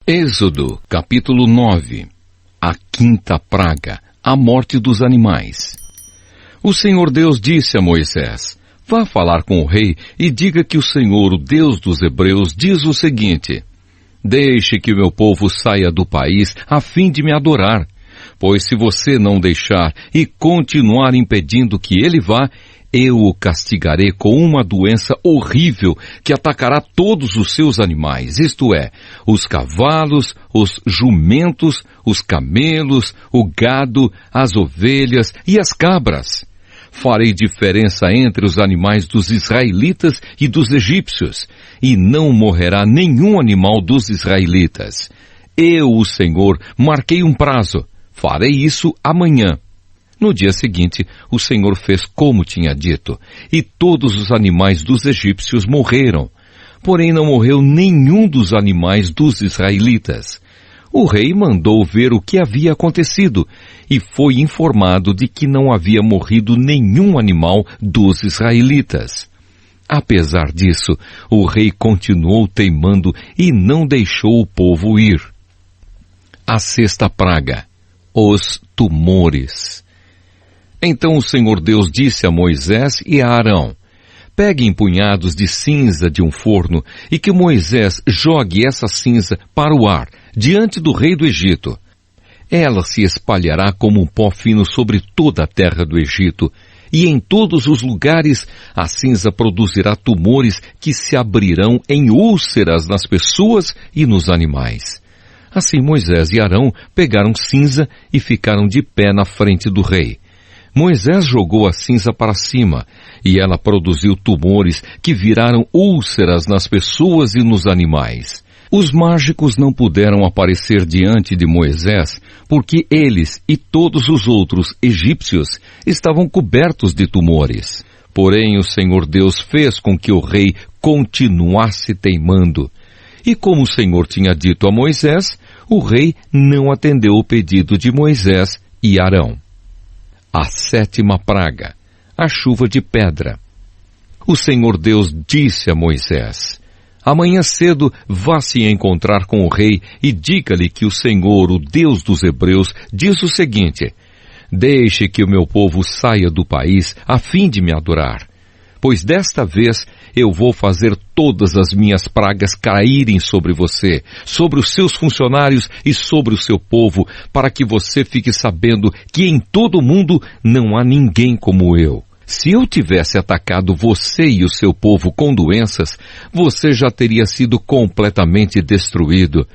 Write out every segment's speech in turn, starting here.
Êxodo, capítulo 9. A quinta praga, a morte dos animais. O Senhor Deus disse a Moisés: vá falar com o rei e diga que o Senhor, o Deus dos Hebreus, diz o seguinte: deixe que o meu povo saia do país a fim de me adorar. Pois se você não deixar e continuar impedindo que ele vá, eu o castigarei com uma doença horrível que atacará todos os seus animais, isto é, os cavalos, os jumentos, os camelos, o gado, as ovelhas e as cabras. Farei diferença entre os animais dos israelitas e dos egípcios, e não morrerá nenhum animal dos israelitas. Eu, o Senhor, marquei um prazo. Farei isso amanhã. No dia seguinte, o Senhor fez como tinha dito, e todos os animais dos egípcios morreram. Porém, não morreu nenhum dos animais dos israelitas. O rei mandou ver o que havia acontecido, e foi informado de que não havia morrido nenhum animal dos israelitas. Apesar disso, o rei continuou teimando e não deixou o povo ir. A sexta praga: os tumores. Então o Senhor Deus disse a Moisés e a Arão: peguem punhados de cinza de um forno e que Moisés jogue essa cinza para o ar, diante do rei do Egito. Ela se espalhará como um pó fino sobre toda a terra do Egito, e em todos os lugares a cinza produzirá tumores que se abrirão em úlceras nas pessoas e nos animais. Assim Moisés e Arão pegaram cinza e ficaram de pé na frente do rei. Moisés jogou a cinza para cima, e ela produziu tumores que viraram úlceras nas pessoas e nos animais. Os mágicos não puderam aparecer diante de Moisés, porque eles e todos os outros egípcios estavam cobertos de tumores. Porém, o Senhor Deus fez com que o rei continuasse teimando. E como o Senhor tinha dito a Moisés, o rei não atendeu o pedido de Moisés e Arão. A sétima praga, a chuva de pedra. O Senhor Deus disse a Moisés: amanhã cedo vá se encontrar com o rei e diga-lhe que o Senhor, o Deus dos Hebreus, diz o seguinte: deixe que o meu povo saia do país a fim de me adorar. Pois desta vez eu vou fazer todas as minhas pragas caírem sobre você, sobre os seus funcionários e sobre o seu povo, para que você fique sabendo que em todo o mundo não há ninguém como eu. Se eu tivesse atacado você e o seu povo com doenças, você já teria sido completamente destruído.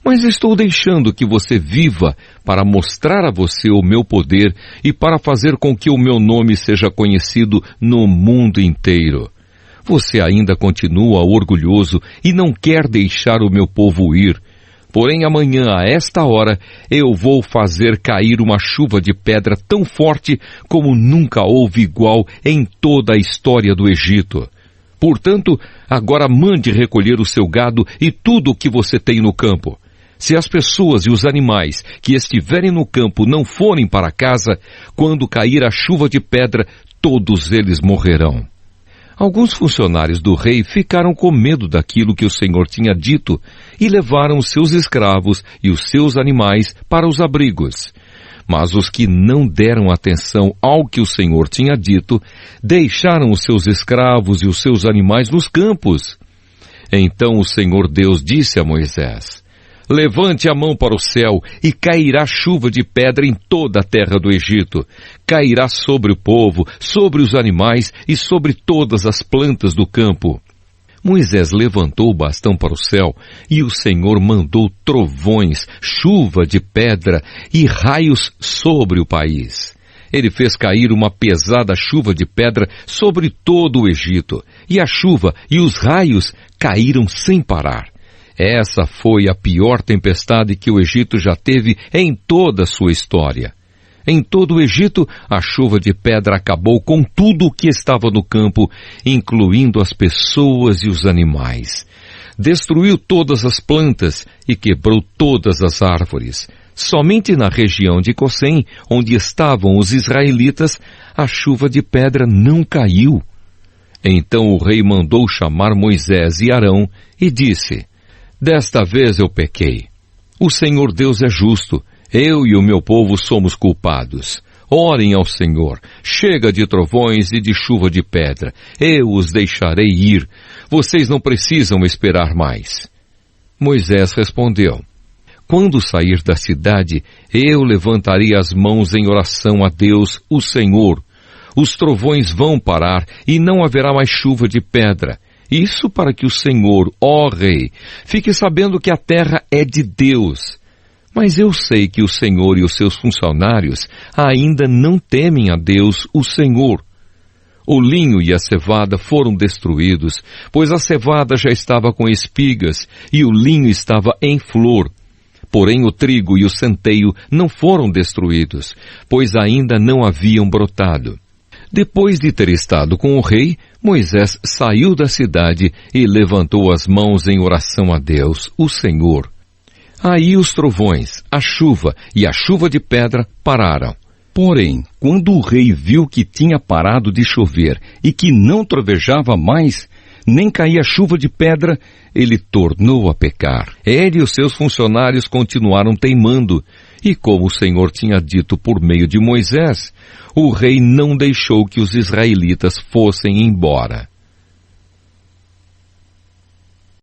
Mas estou deixando que você viva para mostrar a você o meu poder e para fazer com que o meu nome seja conhecido no mundo inteiro. Você ainda continua orgulhoso e não quer deixar o meu povo ir. Porém, amanhã, a esta hora, eu vou fazer cair uma chuva de pedra tão forte como nunca houve igual em toda a história do Egito. Portanto, agora mande recolher o seu gado e tudo o que você tem no campo. Se as pessoas e os animais que estiverem no campo não forem para casa, quando cair a chuva de pedra, todos eles morrerão. Alguns funcionários do rei ficaram com medo daquilo que o Senhor tinha dito e levaram os seus escravos e os seus animais para os abrigos. Mas os que não deram atenção ao que o Senhor tinha dito, deixaram os seus escravos e os seus animais nos campos. Então o Senhor Deus disse a Moisés: levante a mão para o céu e cairá chuva de pedra em toda a terra do Egito. Cairá sobre o povo, sobre os animais e sobre todas as plantas do campo. Moisés levantou o bastão para o céu e o Senhor mandou trovões, chuva de pedra e raios sobre o país. Ele fez cair uma pesada chuva de pedra sobre todo o Egito, e a chuva e os raios caíram sem parar. Essa foi a pior tempestade que o Egito já teve em toda a sua história. Em todo o Egito, a chuva de pedra acabou com tudo o que estava no campo, incluindo as pessoas e os animais. Destruiu todas as plantas e quebrou todas as árvores. Somente na região de Gosen, onde estavam os israelitas, a chuva de pedra não caiu. Então o rei mandou chamar Moisés e Arão e disse: desta vez eu pequei. O Senhor Deus é justo. Eu e o meu povo somos culpados. Orem ao Senhor. Chega de trovões e de chuva de pedra. Eu os deixarei ir. Vocês não precisam esperar mais. Moisés respondeu: Quando sair da cidade, eu levantarei as mãos em oração a Deus, o Senhor. Os trovões vão parar e não haverá mais chuva de pedra. Isso para que o Senhor, ó Rei, fique sabendo que a terra é de Deus. Mas eu sei que o Senhor e os seus funcionários ainda não temem a Deus, o Senhor. O linho e a cevada foram destruídos, pois a cevada já estava com espigas e o linho estava em flor. Porém o trigo e o centeio não foram destruídos, pois ainda não haviam brotado. Depois de ter estado com o rei, Moisés saiu da cidade e levantou as mãos em oração a Deus, o Senhor. Aí os trovões, a chuva e a chuva de pedra pararam. Porém, quando o rei viu que tinha parado de chover e que não trovejava mais, nem caía chuva de pedra, ele tornou a pecar. Ele e os seus funcionários continuaram teimando, e como o Senhor tinha dito por meio de Moisés, o rei não deixou que os israelitas fossem embora.